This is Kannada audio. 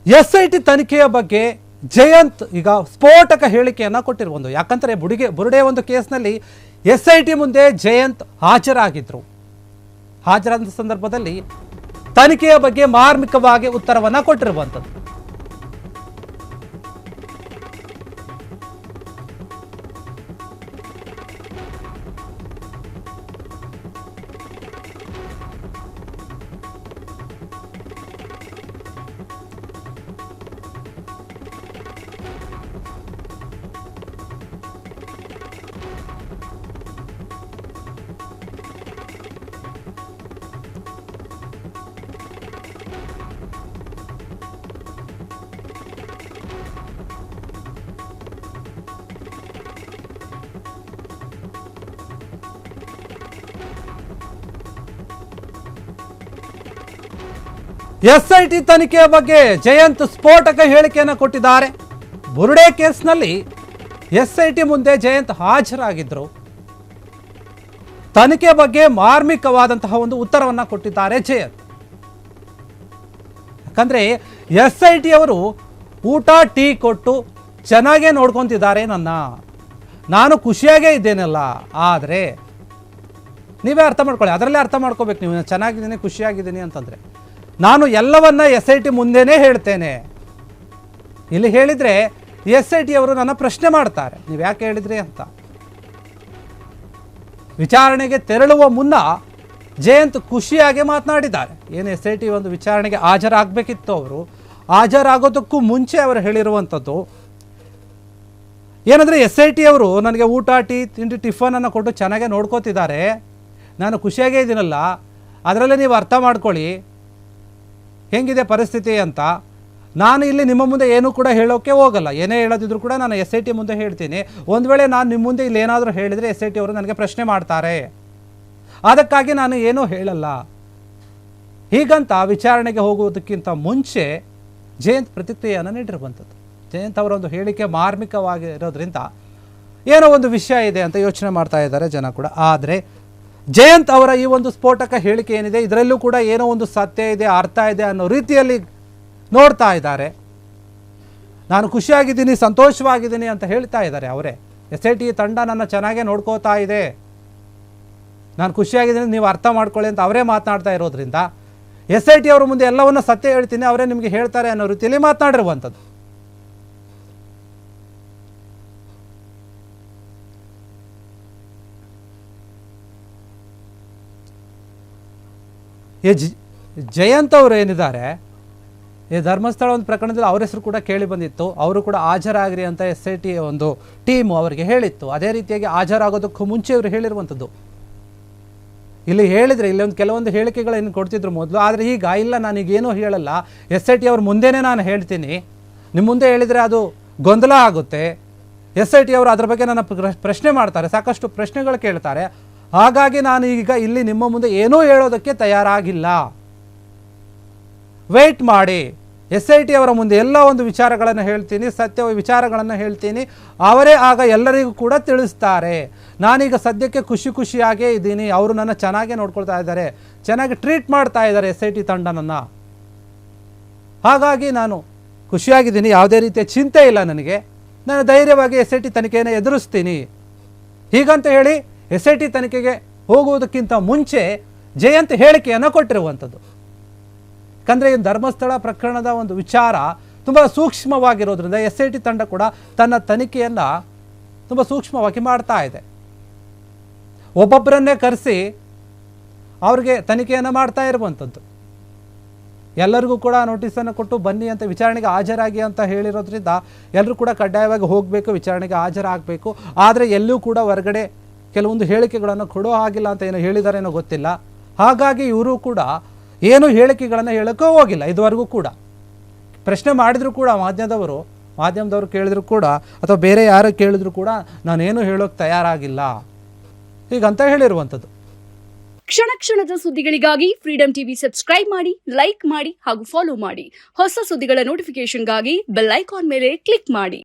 SIT ತನಿಖೆಯ ಬಗ್ಗೆ ಜಯಂತ್ ಈಗ ಸ್ಫೋಟಕ ಹೇಳಿಕೆಯನ್ನು ಕೊಟ್ಟಿರುವುದು. ಯಾಕಂದರೆ ಬುರುಡೆ ಒಂದು ಕೇಸ್ನಲ್ಲಿ SIT ಮುಂದೆ ಜಯಂತ್ ಹಾಜರಾಗಿದ್ದರು. ಹಾಜರಾದ ಸಂದರ್ಭದಲ್ಲಿ ತನಿಖೆಯ ಬಗ್ಗೆ ಮಾರ್ಮಿಕವಾಗಿ ಉತ್ತರವನ್ನು ಕೊಟ್ಟಿರುವಂಥದ್ದು. SIT ತನಿಖೆಯ ಬಗ್ಗೆ ಜಯಂತ್ ಸ್ಫೋಟಕ ಹೇಳಿಕೆಯನ್ನು ಕೊಟ್ಟಿದ್ದಾರೆ. ಬುರುಡೆ ಕೇಸ್ನಲ್ಲಿ SIT ಮುಂದೆ ಜಯಂತ್ ಹಾಜರಾಗಿದ್ದರು. ತನಿಖೆ ಬಗ್ಗೆ ಮಾರ್ಮಿಕವಾದಂತಹ ಒಂದು ಉತ್ತರವನ್ನು ಕೊಟ್ಟಿದ್ದಾರೆ ಜಯಂತ್. ಯಾಕಂದ್ರೆ SIT ಅವರು ಊಟ ಟೀ ಕೊಟ್ಟು ಚೆನ್ನಾಗೇ ನೋಡ್ಕೊಂತಿದ್ದಾರೆ ನಾನು ಖುಷಿಯಾಗೇ ಇದ್ದೇನಲ್ಲ. ಆದರೆ ನೀವೇ ಅರ್ಥ ಮಾಡ್ಕೊಳ್ಳಿ, ಅದರಲ್ಲೇ ಅರ್ಥ ಮಾಡ್ಕೋಬೇಕು ನೀವು. ಚೆನ್ನಾಗಿದ್ದೀನಿ ಖುಷಿಯಾಗಿದ್ದೀನಿ ಅಂತಂದರೆ ನಾನು ಎಲ್ಲವನ್ನ SIT ಮುಂದೆನೇ ಹೇಳ್ತೇನೆ. ಇಲ್ಲಿ ಹೇಳಿದರೆ SIT ಅವರು ನನ್ನ ಪ್ರಶ್ನೆ ಮಾಡ್ತಾರೆ, ನೀವು ಯಾಕೆ ಹೇಳಿದ್ರಿ ಅಂತ. ವಿಚಾರಣೆಗೆ ತೆರಳುವ ಮುನ್ನ ಜಯಂತ್ ಖುಷಿಯಾಗಿ ಮಾತನಾಡಿದ್ದಾರೆ. ಏನು SIT ಒಂದು ವಿಚಾರಣೆಗೆ ಹಾಜರಾಗಬೇಕಿತ್ತು, ಅವರು ಹಾಜರಾಗೋದಕ್ಕೂ ಮುಂಚೆ ಅವರು ಹೇಳಿರುವಂಥದ್ದು ಏನಂದರೆ SIT ಅವರು ನನಗೆ ಊಟ ಟೀ ತಿಂಡಿ ಟಿಫನನ್ನು ಕೊಟ್ಟು ಚೆನ್ನಾಗೇ ನೋಡ್ಕೋತಿದ್ದಾರೆ, ನಾನು ಖುಷಿಯಾಗೇ ಇದ್ದೀನಲ್ಲ. ಅದರಲ್ಲೇ ನೀವು ಅರ್ಥ ಮಾಡ್ಕೊಳ್ಳಿ ಹೆಂಗಿದೆ ಪರಿಸ್ಥಿತಿ ಅಂತ. ನಾನು ಇಲ್ಲಿ ನಿಮ್ಮ ಮುಂದೆ ಏನೂ ಕೂಡ ಹೇಳೋಕ್ಕೆ ಹೋಗಲ್ಲ. ಏನೇ ಹೇಳೋದಿದ್ರು ಕೂಡ ನಾನು SIT ಮುಂದೆ ಹೇಳ್ತೀನಿ. ಒಂದು ವೇಳೆ ನಾನು ನಿಮ್ಮ ಮುಂದೆ ಇಲ್ಲಿ ಏನಾದರೂ ಹೇಳಿದರೆ SIT ಅವರು ನನಗೆ ಪ್ರಶ್ನೆ ಮಾಡ್ತಾರೆ, ಅದಕ್ಕಾಗಿ ನಾನು ಏನೂ ಹೇಳಲ್ಲ. ಹೀಗಂತ ವಿಚಾರಣೆಗೆ ಹೋಗುವುದಕ್ಕಿಂತ ಮುಂಚೆ ಜಯಂತ್ ಪ್ರತಿಕ್ರಿಯೆಯನ್ನು ನೀಡಿರುವಂಥದ್ದು. ಜಯಂತ್ ಅವರ ಒಂದು ಹೇಳಿಕೆ ಮಾರ್ಮಿಕವಾಗಿರೋದ್ರಿಂದ ಏನೋ ಒಂದು ವಿಷಯ ಇದೆ ಅಂತ ಯೋಚನೆ ಮಾಡ್ತಾ ಇದ್ದಾರೆ ಜನ ಕೂಡ. ಆದರೆ ಜಯಂತ್ ಅವರ ಈ ಒಂದು ಸ್ಫೋಟಕ ಹೇಳಿಕೆ ಏನಿದೆ, ಇದರಲ್ಲೂ ಕೂಡ ಏನೋ ಒಂದು ಸತ್ಯ ಇದೆ, ಅರ್ಥ ಇದೆ ಅನ್ನೋ ರೀತಿಯಲ್ಲಿ ನೋಡ್ತಾ ಇದ್ದಾರೆ. ನಾನು ಖುಷಿಯಾಗಿದ್ದೀನಿ, ಸಂತೋಷವಾಗಿದ್ದೀನಿ ಅಂತ ಹೇಳ್ತಾ ಇದ್ದಾರೆ ಅವರೇ. SIT ತಂಡ ನನ್ನ ಚೆನ್ನಾಗೇ ನೋಡ್ಕೋತಾ ಇದೆ, ನಾನು ಖುಷಿಯಾಗಿದ್ದೀನಿ, ನೀವು ಅರ್ಥ ಮಾಡ್ಕೊಳ್ಳಿ ಅಂತ ಅವರೇ ಮಾತನಾಡ್ತಾ ಇರೋದ್ರಿಂದ SIT ಅವರ ಮುಂದೆ ಎಲ್ಲವನ್ನ ಸತ್ಯ ಹೇಳ್ತೀನಿ, ಅವರೇ ನಿಮಗೆ ಹೇಳ್ತಾರೆ ಅನ್ನೋ ರೀತಿಯಲ್ಲಿ ಮಾತನಾಡಿರುವಂಥದ್ದು. ಜಯಂತ್ ಅವರು ಏನಿದ್ದಾರೆ, ಈ ಧರ್ಮಸ್ಥಳ ಒಂದು ಪ್ರಕರಣದಲ್ಲಿ ಅವರ ಹೆಸರು ಕೂಡ ಕೇಳಿ ಬಂದಿತ್ತು. ಅವರು ಕೂಡ ಹಾಜರಾಗ್ರಿ ಅಂತ SIT ಒಂದು ಟೀಮು ಅವರಿಗೆ ಹೇಳಿತ್ತು. ಅದೇ ರೀತಿಯಾಗಿ ಹಾಜರಾಗೋದಕ್ಕೂ ಮುಂಚೆ ಇವರು ಹೇಳಿರುವಂಥದ್ದು. ಇಲ್ಲಿ ಹೇಳಿದರೆ ಇಲ್ಲಿ ಒಂದು ಕೆಲವೊಂದು ಹೇಳಿಕೆಗಳನ್ನು ಕೊಡ್ತಿದ್ರು ಮೊದಲು. ಆದರೆ ಈಗ ಇಲ್ಲ, ನಾನೀಗೇನೂ ಹೇಳಲ್ಲ, SIT ಅವ್ರ ಮುಂದೆನೇ ನಾನು ಹೇಳ್ತೀನಿ, ನಿಮ್ಮ ಮುಂದೆ ಹೇಳಿದರೆ ಅದು ಗೊಂದಲ ಆಗುತ್ತೆ. SIT ಅವರು ಅದರ ಬಗ್ಗೆ ನನ್ನ ಪ್ರಶ್ನೆ ಮಾಡ್ತಾರೆ, ಸಾಕಷ್ಟು ಪ್ರಶ್ನೆಗಳು ಕೇಳ್ತಾರೆ. ಹಾಗಾಗಿ ನಾನು ಈಗ ಇಲ್ಲಿ ನಿಮ್ಮ ಮುಂದೆ ಏನೂ ಹೇಳೋದಕ್ಕೆ ತಯಾರಾಗಿಲ್ಲ, ವೆಯ್ಟ್ ಮಾಡಿ. SIT ಅವರ ಮುಂದೆ ಎಲ್ಲ ಒಂದು ವಿಚಾರಗಳನ್ನು ಹೇಳ್ತೀನಿ, ಸತ್ಯ ವಿಚಾರಗಳನ್ನು ಹೇಳ್ತೀನಿ, ಅವರೇ ಆಗ ಎಲ್ಲರಿಗೂ ಕೂಡ ತಿಳಿಸ್ತಾರೆ. ನಾನೀಗ ಸದ್ಯಕ್ಕೆ ಖುಷಿಯಾಗೇ ಇದ್ದೀನಿ, ಅವರು ನನ್ನ ಚೆನ್ನಾಗೇ ನೋಡ್ಕೊಳ್ತಾ ಇದ್ದಾರೆ, ಚೆನ್ನಾಗಿ ಟ್ರೀಟ್ ಮಾಡ್ತಾ ಇದ್ದಾರೆ SIT ತಂಡ ನನ್ನ. ಹಾಗಾಗಿ ನಾನು ಖುಷಿಯಾಗಿದ್ದೀನಿ, ಯಾವುದೇ ರೀತಿಯ ಚಿಂತೆ ಇಲ್ಲ ನನಗೆ, ನಾನು ಧೈರ್ಯವಾಗಿ SIT ತನಿಖೆಯನ್ನು ಎದುರಿಸ್ತೀನಿ. ಹೀಗಂತ ಹೇಳಿ SIT ತನಿಖೆಗೆ ಹೋಗುವುದಕ್ಕಿಂತ ಮುಂಚೆ ಜಯಂತ್ ಹೇಳಿಕೆಯನ್ನು ಕೊಟ್ಟಿರುವಂಥದ್ದು. ಯಾಕಂದರೆ ಈ ಧರ್ಮಸ್ಥಳ ಪ್ರಕರಣದ ಒಂದು ವಿಚಾರ ತುಂಬ ಸೂಕ್ಷ್ಮವಾಗಿರೋದ್ರಿಂದ SIT ತಂಡ ಕೂಡ ತನ್ನ ತನಿಖೆಯನ್ನು ತುಂಬ ಸೂಕ್ಷ್ಮವಾಗಿ ಮಾಡ್ತಾ ಇದೆ. ಒಬ್ಬೊಬ್ಬರನ್ನೇ ಕರೆಸಿ ಅವ್ರಿಗೆ ತನಿಖೆಯನ್ನು ಮಾಡ್ತಾ ಇರುವಂಥದ್ದು. ಎಲ್ಲರಿಗೂ ಕೂಡ ನೋಟಿಸನ್ನು ಕೊಟ್ಟು ಬನ್ನಿ ಅಂತ, ವಿಚಾರಣೆಗೆ ಹಾಜರಾಗಿ ಅಂತ ಹೇಳಿರೋದ್ರಿಂದ ಎಲ್ಲರೂ ಕೂಡ ಕಡ್ಡಾಯವಾಗಿ ಹೋಗಬೇಕು, ವಿಚಾರಣೆಗೆ ಹಾಜರಾಗಬೇಕು. ಆದರೆ ಎಲ್ಲೂ ಕೂಡ ಹೊರಗಡೆ ಕೆಲವೊಂದು ಹೇಳಿಕೆಗಳನ್ನು ಕೊಡೋ ಹಾಗಿಲ್ಲ ಅಂತ ಏನೋ ಹೇಳಿದಾರೇನೋ ಗೊತ್ತಿಲ್ಲ. ಹಾಗಾಗಿ ಇವರು ಕೂಡ ಏನು ಹೇಳಿಕೆಗಳನ್ನು ಹೇಳೋಕ್ಕೂ ಹೋಗಿಲ್ಲ ಇದುವರೆಗೂ ಕೂಡ. ಪ್ರಶ್ನೆ ಮಾಡಿದ್ರು ಕೂಡ ಮಾಧ್ಯಮದವರು ಕೇಳಿದ್ರು ಕೂಡ, ಅಥವಾ ಬೇರೆ ಯಾರು ಕೇಳಿದ್ರು ಕೂಡ ನಾನೇನು ಹೇಳೋಕ್ಕೆ ತಯಾರಾಗಿಲ್ಲ ಹೀಗಂತ ಹೇಳಿರುವಂಥದ್ದು. ಕ್ಷಣ ಕ್ಷಣದ ಸುದ್ದಿಗಳಿಗಾಗಿ ಫ್ರೀಡಂ ಟಿವಿ ಸಬ್ಸ್ಕ್ರೈಬ್ ಮಾಡಿ, ಲೈಕ್ ಮಾಡಿ ಹಾಗೂ ಫಾಲೋ ಮಾಡಿ. ಹೊಸ ಸುದ್ದಿಗಳ ನೋಟಿಫಿಕೇಶನ್ಗಾಗಿ ಬೆಲ್ ಐಕಾನ್ ಮೇಲೆ ಕ್ಲಿಕ್ ಮಾಡಿ.